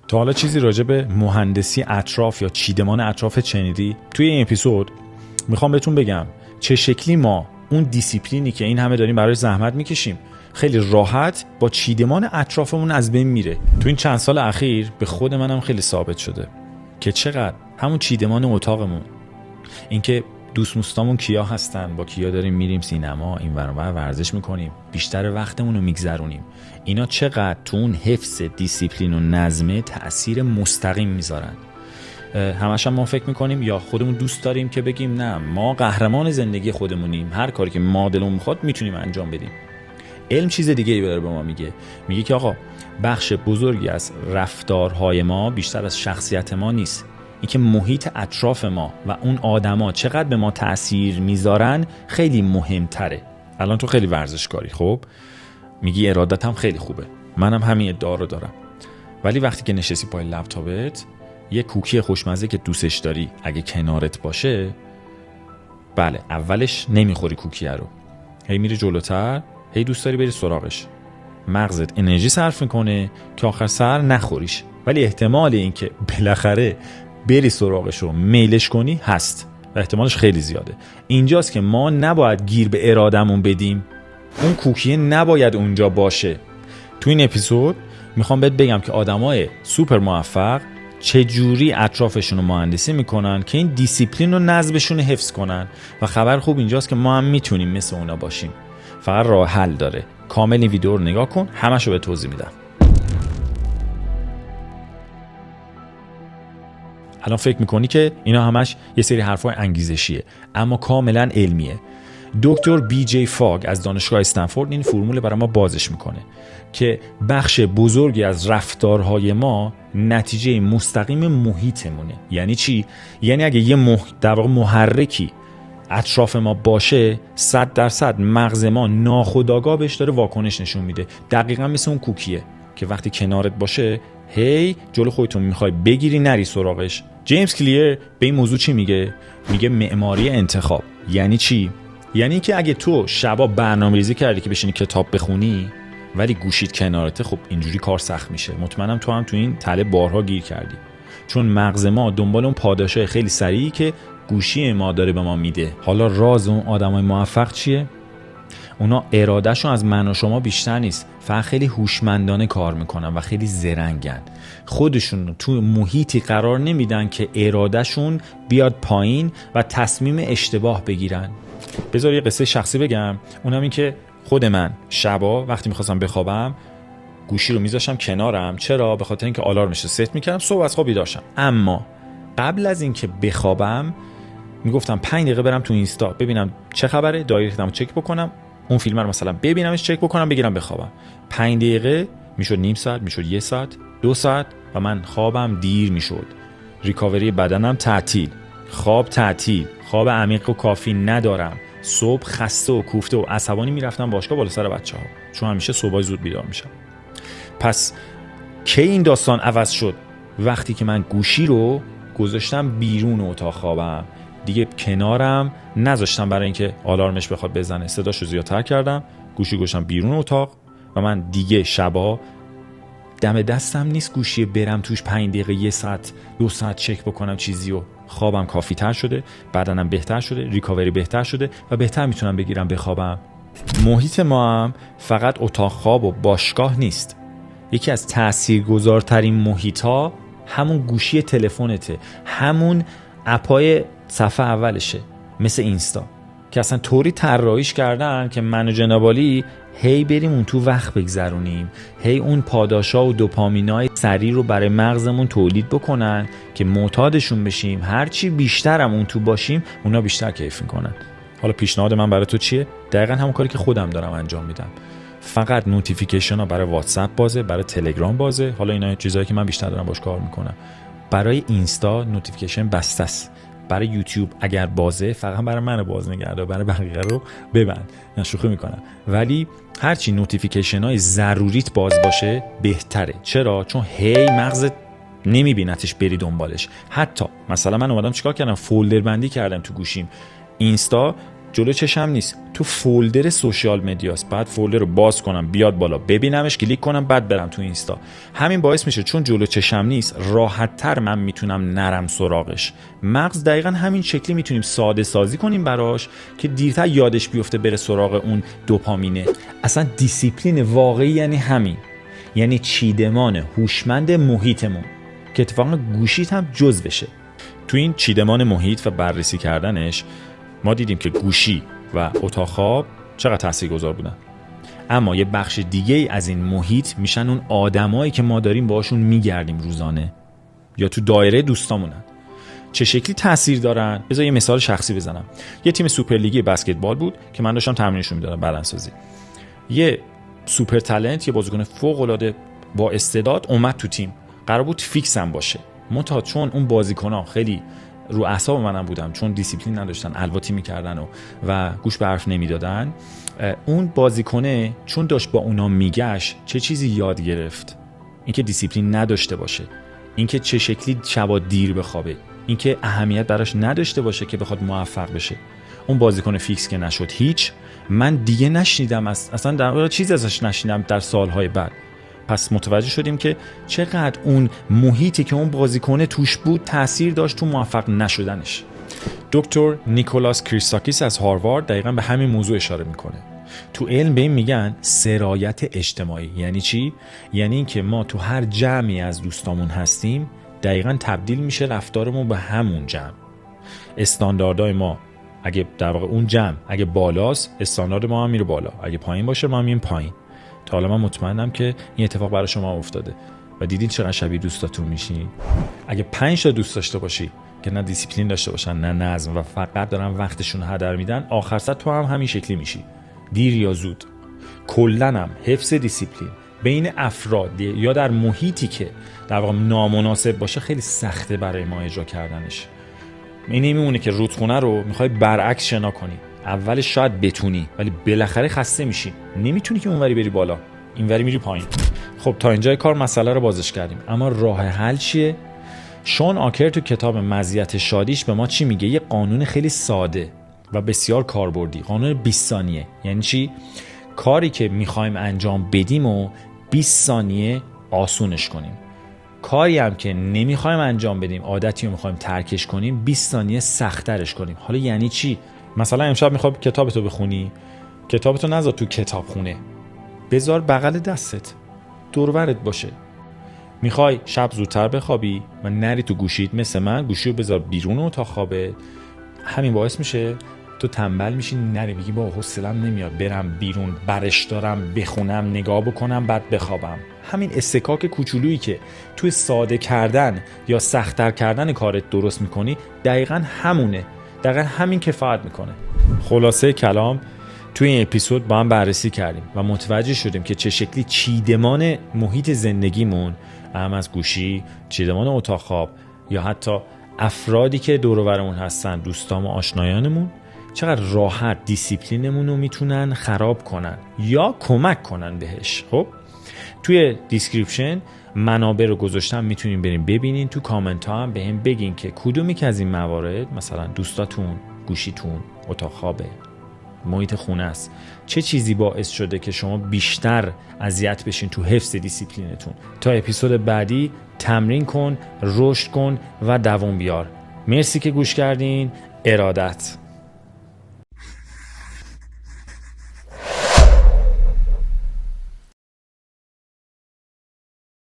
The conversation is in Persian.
تا حالا چیزی راجع به مهندسی اطراف یا چیدمان اطراف شنیدی؟ توی این اپیزود میخوام بهتون بگم چه شکلی ما اون دیسیپلینی که این همه داریم برای زحمت میکشیم خیلی راحت با چیدمان اطرافمون از بین میره. تو این چند سال اخیر به خود منم خیلی ثابت شده که چقدر همون چیدمان اتاقمون، اینکه دوستامون کیا هستن، با کیا داریم میریم سینما، این ور اون ورزش میکنیم، بیشتر وقتمون رو میگذرونیم، اینا چقدر تو اون حفظ دیسیپلین و نظمه تأثیر مستقیم میذارن. همش هم ما فکر میکنیم یا خودمون دوست داریم که بگیم نه ما قهرمان زندگی خودمونیم، هر کاری که ما دلمون میخواد میتونیم انجام بدیم. علم چیز دیگه ای به ما میگه که آقا بخش بزرگی از رفتارهای ما بیشتر از شخصیت ما نیست، اینکه محیط اطراف ما و اون آدما چقدر به ما تأثیر میذارن خیلی مهمتره. الان تو خیلی ورزشکاری، خب میگی ارادت هم خیلی خوبه، منم همین ادعا رو دارم، ولی وقتی که نشستی پای لپتاپت یه کوکی خوشمزه که دوستش داری اگه کنارت باشه، بله اولش نمیخوری کوکیه رو، هی میری جلوتر، هی دوست داری بری سراغش، مغزت انرژی صرف میکنه که آخر سر نخوریش، ولی احتمال این که بالاخره بری سراغش رو میلش کنی هست و احتمالش خیلی زیاده. اینجاست که ما نباید گیر به ارادمون بدیم، اون کوکیه نباید اونجا باشه. تو این اپیزود میخوام بهت بگم که آدمای سوپر موفق چجوری اطرافشون رو مهندسی میکنن که این دیسیپلین و نظمشون رو حفظ کنن و خبر خوب اینجاست که ما هم میتونیم مثل اونا باشیم، فقط راه حل داره. کامل این ویدیو رو نگاه کن، همشو به توضیح میدم. الان فکر میکنی که اینا همش یه سری حرفای انگیزشیه، اما کاملا علمیه. دکتر بی جی فاگ از دانشگاه استنفورد این فرمول برای ما بازش میکنه که بخش بزرگی از رفتارهای ما نتیجه مستقیم محیطمونه. یعنی چی؟ یعنی اگه یه در واقع محرکی اطراف ما باشه 100% مغز ما ناخودآگاه بهش داره واکنش نشون میده. دقیقا مثل اون کوکیه که وقتی کنارت باشه هی جلو خودتون میخوای بگیری نری سراغش. جیمز کلیر به این موضوع چی میگه؟ میگه معماری انتخاب. یعنی چی؟ یعنی که اگه تو شبا برنامه‌ریزی کردی که بشینی کتاب بخونی ولی گوشیت کنارته، خب اینجوری کار سخت میشه. مطمئنم تو هم تو این تله بارها گیر کردی، چون مغز ما دنبال اون پاداشای خیلی سریعی که گوشی ما داره به ما میده. حالا راز اون آدمای موفق چیه؟ اونا ارادهشون از من و شما بیشتر نیست، فقط خیلی هوشمندانه کار میکنن و خیلی زرنگن. خودشون تو محیطی قرار نمیدن که ارادهشون بیاد پایین و تصمیم اشتباه بگیرن. بذار یه قصه شخصی بگم، اونم این که خود من شبا وقتی میخواستم بخوابم گوشی رو میذاشتم کنارم. چرا؟ به خاطر اینکه آلارمش رو ست میکردم صبح از خواب بیدار شم. اما قبل از اینکه بخوابم میگفتم 5 دقیقه برم تو اینستا ببینم چه خبره، دایرکتمو چک بکنم، اون فیلم رو مثلا ببینمش، چک بکنم، بگیرم بخوابم. 5 دقیقه میشد نیم ساعت، میشد 1 ساعت، 2 ساعت و من خوابم دیر میشد. ریکاوری بدنم تعطیل، خواب تعطیل، خواب عمیق و کافی ندارم. صبح خسته و کوفته و عصبانی میرفتم باشگاه بالا سر بچه‌ها، چون همیشه صبح زود بیدار میشم. پس کی این داستان عوض شد؟ وقتی که من گوشی رو گذاشتم بیرون اتاق خوابم، دیگه کنارم نذاشتم برای اینکه آلارمش بخواد بزنه، صداشو زیادتر کردم، گوشی گذاشتم بیرون اتاق و من دیگه شبا دم دستم نیست گوشی برم توش 5 دقیقه 1 ساعت 2 ساعت چک بکنم چیزی و خوابم کافی تر شده، بدنم بهتر شده، ریکاوری بهتر شده و بهتر میتونم بگیرم بخوابم. محیط ما هم فقط اتاق خواب و باشگاه نیست. یکی از تاثیرگذارترین محیط‌ها همون گوشی تلفنته، همون اپای صفحه اولشه، مثل اینستا که اصلا طوری طراحیش کردن که من و جنابالی هی بریم اون تو وقت بگذرونیم، هی اون پاداشا و دوپامینای سریع رو برای مغزمون تولید بکنن که معتادشون بشیم. هرچی بیشتر هم اون تو باشیم اونا بیشتر کیف میکنن. حالا پیشنهاد من برای تو چیه؟ دقیقاً همون کاری که خودم دارم انجام میدم. فقط نوتیفیکیشن ها برای واتساپ بازه، برای تلگرام بازه، حالا اینا چیزایی که من بیشتر دارم باش کار میکنم. برای اینستا نوتیفیکیشن بسته است. برای یوتیوب اگر بازه فقط برای من باز نگرده، برای بقیه رو ببند. من شوخی میکنم، ولی هرچی نوتیفیکیشن های ضروریت باز باشه بهتره. چرا؟ چون هی مغزت نمیبینتش بری دنبالش. حتی مثلا من اومدم چیکار کردم؟ فولدر بندی کردم تو گوشیم. اینستا جلو چشم نیست، تو فولدر سوشیال مدیاست. بعد فولدر رو باز کنم بیاد بالا ببینمش، کلیک کنم، بعد برم تو اینستا. همین باعث میشه چون جلو چشم نیست راحت‌تر من میتونم نرم سراغش. مغز دقیقاً همین شکلی میتونیم ساده سازی کنیم براش که دیرتر یادش بیفته بره سراغ اون دوپامینه. اصلا دیسیپلین واقعی یعنی همین، یعنی چیدمان هوشمند محیطمون که اتفاقا گوشیت هم جزء بشه. تو این چیدمان محیط و بررسی کردنش ما دیدیم که گوشی و اتاق خواب چقدر تاثیرگذار بودن، اما یه بخش دیگه ای از این محیط میشن اون آدمایی که ما داریم باهاشون میگردیم روزانه یا تو دایره دوستامونن. چه شکلی تاثیر دارن؟ بذار یه مثال شخصی بزنم. یه تیم سوپرلیگی بسکتبال بود که من داشتم تمرینشون میدادم، بدنسازی. یه سوپر تالنت، یه بازیکن فوق العاده با استعداد اومد تو تیم، قرار بود فیکس هم باشه. منتها چون اون بازیکن‌ها خیلی رو اعصاب منم بودم، چون دیسیپلین نداشتن، الواتی میکردن و گوش به حرف نمیدادن، اون بازیکنه چون داشت با اونا میگشت چه چیزی یاد گرفت؟ اینکه دیسیپلین نداشته باشه، اینکه چه شکلی شبا دیر بخوابه، اینکه اهمیت براش نداشته باشه که بخواد موفق بشه. اون بازیکن فیکس که نشد هیچ، من دیگه نشنیدم اصلا در چیزی ازش نشنیدم در سالهای بعد. پس متوجه شدیم که چقدر اون محیطی که اون بازیکن توش بود تأثیر داشت تو موفق نشدنش. دکتر نیکولاس کریستاکیس از هاروارد دقیقاً به همین موضوع اشاره میکنه. تو علم به این میگن سرایت اجتماعی. یعنی چی؟ یعنی این که ما تو هر جمعی از دوستامون هستیم دقیقاً تبدیل میشه رفتارمون به همون جمع. استانداردهای ما اگه در واقع اون جمع اگه بالاست، استاندارد ما هم میره بالا، اگه پایین باشه ما هم میریم پایین. تا حالا من مطمئنم که این اتفاق برای شما افتاده و دیدین چقدر شبیه دوستاتون میشین. اگه 5 تا دوست داشته باشی که نه دیسیپلین داشته باشن نه نظم و فقط دارن وقتشون هدر میدن، آخر سر تو هم همین شکلی میشی، دیر یا زود. کلاً هم حفظ دیسیپلین بین افراد یا در محیطی که در واقع نامناسب باشه خیلی سخته برای ما اجرا کردنش. این نمیمونه که رودخونه رو میخوای برعکس شنا کنی. اولش شاید بتونی ولی بالاخره خسته میشی، نمیتونی که اونوری بری بالا، اینوری میری پایین. خب تا اینجای کار مسئله رو بازش کردیم، اما راه حل چیه؟ شون آکر تو کتاب مزیت شادیش به ما چی میگه؟ یه قانون خیلی ساده و بسیار کاربردی، قانون 20 ثانیه. یعنی چی؟ کاری که میخوایم انجام بدیم و 20 ثانیه آسونش کنیم. کاری هم که نمیخوایم انجام بدیم، عادتی رو میخوایم ترکش کنیم، 20 ثانیه سخت‌ترش کنیم. حالا یعنی چی؟ مثلا امشب میخوای کتابتو بخونی، کتابتو نذار تو کتابخونه، بذار بغل دستت، دور و برت باشه. میخوای شب زودتر بخوابی و نری تو گوشیت، مثل من گوشیو بذار بیرون اتاق خوابه. همین باعث میشه تو تنبل میشی، نری، میگی با حوصله‌ام نمیاد برم بیرون، برش دارم بخونم، نگاه بکنم، بعد بخوابم. همین استکاک کوچولویی که توی ساده کردن یا سخت‌تر کردن کارت درست میکنی دقیقاً همونه، دقیقاً همین کفایت میکنه. خلاصه کلام، توی این اپیزود با هم بررسی کردیم و متوجه شدیم که چه شکلی چیدمان محیط زندگیمون، هم از گوشی، چیدمان اتاق خواب یا حتی افرادی که دور و برمون هستن، دوستام و آشنایانمون، چقدر راحت دیسیپلینمون رو میتونن خراب کنن یا کمک کنن بهش. خب توی دیسکریپشن منابع رو گذاشتم، میتونین بریم ببینین. تو کامنت ها هم بهم بگین که کدومی که از این موارد، مثلا دوستاتون، گوشیتون، اتاق خوابه، محیط خونه است، چه چیزی باعث شده که شما بیشتر اذیت بشین تو حفظ دیسیپلینتون. تا اپیزود بعدی تمرین کن، رشد کن و دوام بیار. مرسی که گوش کردین. ارادت.